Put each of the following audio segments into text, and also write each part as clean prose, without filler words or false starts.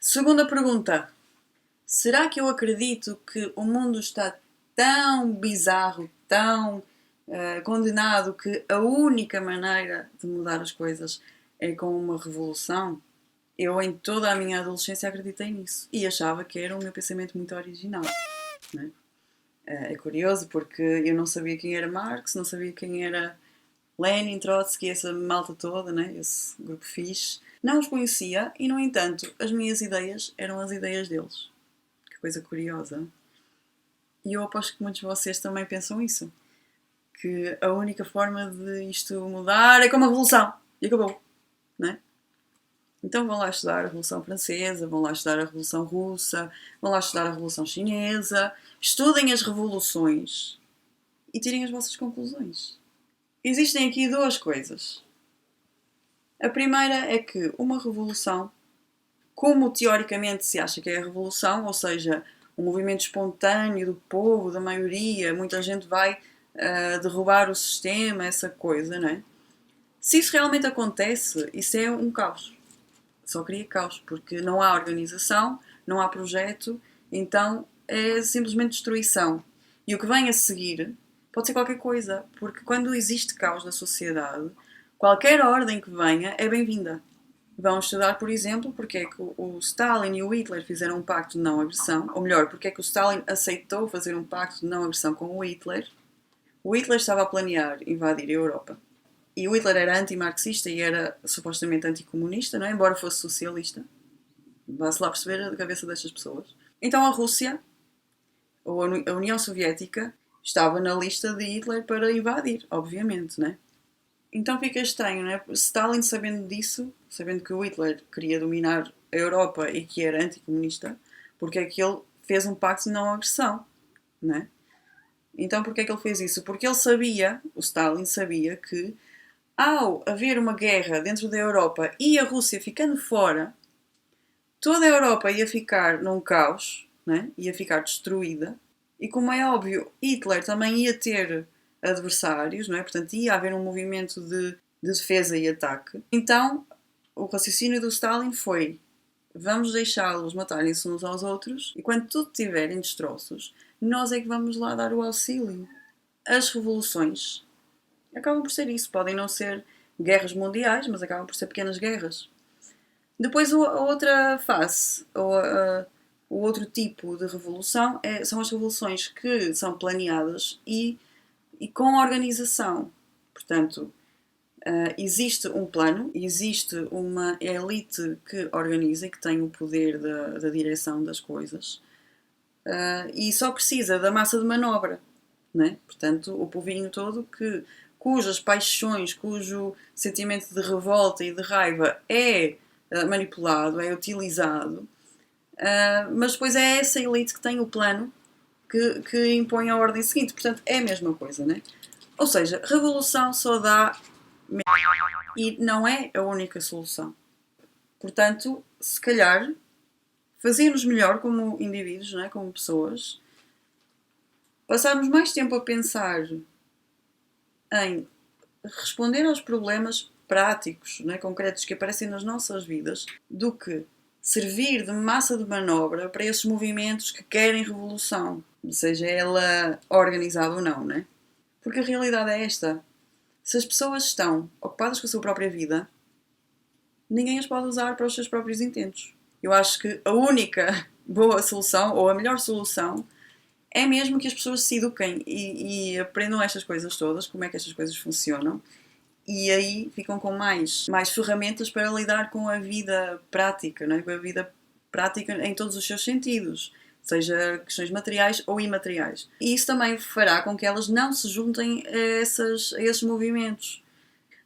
Segunda pergunta. Será que eu acredito que o mundo está tão bizarro, tão condenado, que a única maneira de mudar as coisas é com uma revolução? Eu, em toda a minha adolescência, acreditei nisso e achava que era o meu pensamento muito original. Não é? É curioso porque eu não sabia quem era Marx, não sabia quem era Lenin, Trotsky, essa malta toda, né? Esse grupo fixe. Não os conhecia e, no entanto, as minhas ideias eram as ideias deles. Que coisa curiosa. E eu aposto que muitos de vocês também pensam isso. Que a única forma de isto mudar é com uma revolução. E acabou. Né? Então vão lá estudar a Revolução Francesa, vão lá estudar a Revolução Russa, vão lá estudar a Revolução Chinesa. Estudem as revoluções e tirem as vossas conclusões. Existem aqui duas coisas. A primeira é que uma revolução, como teoricamente se acha que é a revolução, ou seja, um movimento espontâneo do povo, da maioria, muita gente vai derrubar o sistema, essa coisa, não é? Se isso realmente acontece, isso é um caos. Só cria caos, porque não há organização, não há projeto, então é simplesmente destruição. E o que vem a seguir pode ser qualquer coisa, porque quando existe caos na sociedade, qualquer ordem que venha é bem-vinda. Vão estudar, por exemplo, porque é que o Stalin e o Hitler fizeram um pacto de não agressão, ou melhor, porque é que o Stalin aceitou fazer um pacto de não agressão com o Hitler. O Hitler estava a planear invadir a Europa. E o Hitler era anti-marxista e era supostamente anticomunista, não é? Embora fosse socialista. Vá-se lá perceber a cabeça destas pessoas. Então a Rússia, ou a União Soviética, estava na lista de Hitler para invadir, obviamente, não é? Então fica estranho, não é? Stalin, sabendo disso, sabendo que o Hitler queria dominar a Europa e que era anticomunista, porque é que ele fez um pacto de não agressão, não é? Então porquê é que ele fez isso? Porque ele sabia, o Stalin sabia que ao haver uma guerra dentro da Europa e a Rússia ficando fora, toda a Europa ia ficar num caos, né? Ia ficar destruída. E como é óbvio, Hitler também ia ter adversários, não é? Portanto, ia haver um movimento de defesa e ataque. Então, o raciocínio do Stalin foi: vamos deixá-los matarem-se uns aos outros e quando tudo estiver em destroços, nós é que vamos lá dar o auxílio. As revoluções acabam por ser isso. Podem não ser guerras mundiais, mas acabam por ser pequenas guerras. Depois a outra face, ou o outro tipo de revolução, são as revoluções que são planeadas e com organização. Portanto, existe um plano, existe uma elite que organiza e que tem o poder da direção das coisas e só precisa da massa de manobra. Né? Portanto, o povinho todo cujas paixões, cujo sentimento de revolta e de raiva é manipulado, é utilizado, mas depois é essa elite que tem o plano que impõe a ordem seguinte. Portanto, é a mesma coisa, né? Ou seja, revolução só dá e não é a única solução. Portanto, se calhar, fazia-nos melhor como indivíduos, né? Como pessoas, passarmos mais tempo a pensar em responder aos problemas práticos, né, concretos que aparecem nas nossas vidas, do que servir de massa de manobra para esses movimentos que querem revolução, seja ela organizada ou não, né? Porque a realidade é esta. Se as pessoas estão ocupadas com a sua própria vida, ninguém as pode usar para os seus próprios intentos. Eu acho que a única boa solução, ou a melhor solução, é mesmo que as pessoas se eduquem e aprendam estas coisas todas, como é que estas coisas funcionam, e aí ficam com mais ferramentas para lidar com a vida prática, não é? Com a vida prática em todos os seus sentidos, seja questões materiais ou imateriais. E isso também fará com que elas não se juntem a esses movimentos.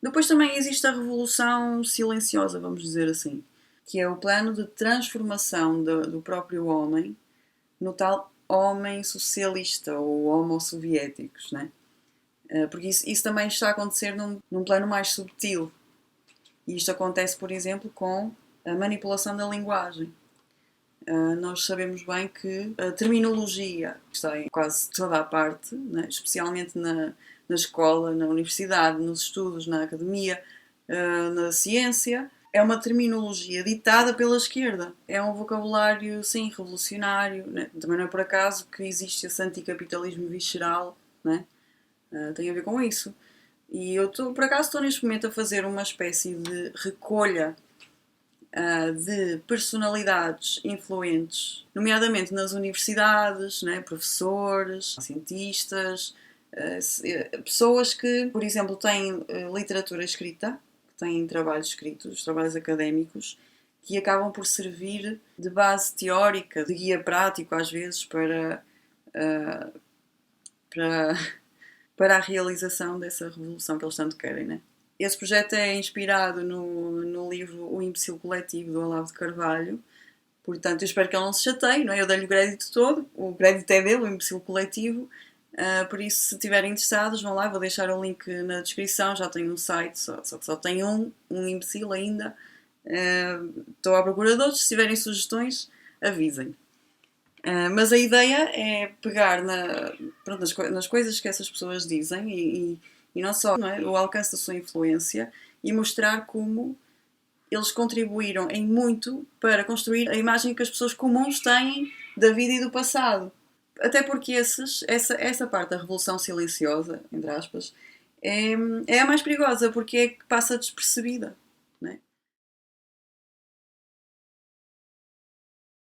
Depois também existe a revolução silenciosa, vamos dizer assim, que é o plano de transformação do próprio homem no tal homem socialista ou homo soviéticos, né? Porque isso também está a acontecer num plano mais subtil. E isto acontece, por exemplo, com a manipulação da linguagem. Nós sabemos bem que a terminologia está em quase toda a parte, né? Especialmente na escola, na universidade, nos estudos, na academia, na ciência. é uma terminologia ditada pela esquerda. É um vocabulário, sim, revolucionário. Né? Também não é por acaso que existe esse anticapitalismo visceral, né? Tem a ver com isso. E eu por acaso estou neste momento a fazer uma espécie de recolha de personalidades influentes, nomeadamente nas universidades, né? Professores, cientistas, pessoas que, por exemplo, têm literatura escrita, têm trabalhos escritos, trabalhos académicos, que acabam por servir de base teórica, de guia prático, às vezes, para, para a realização dessa revolução que eles tanto querem. Né? Esse projeto é inspirado no livro O Imbecil Coletivo, do Olavo de Carvalho. Portanto, eu espero que ele não se chateie, não é? Eu dei-lhe o crédito todo, o crédito é dele, o Imbecil Coletivo. Por isso, se estiverem interessados, vão lá, vou deixar o link na descrição. Já tenho um site, só que só tem um imbecil ainda. Estou à procura de outros. Se tiverem sugestões, avisem. Mas a ideia é pegar pronto, nas coisas que essas pessoas dizem e não só, não é? O alcance da sua influência e mostrar como eles contribuíram em muito para construir a imagem que as pessoas comuns têm da vida e do passado. Até porque essa parte da revolução silenciosa, entre aspas, é a mais perigosa porque é que passa despercebida.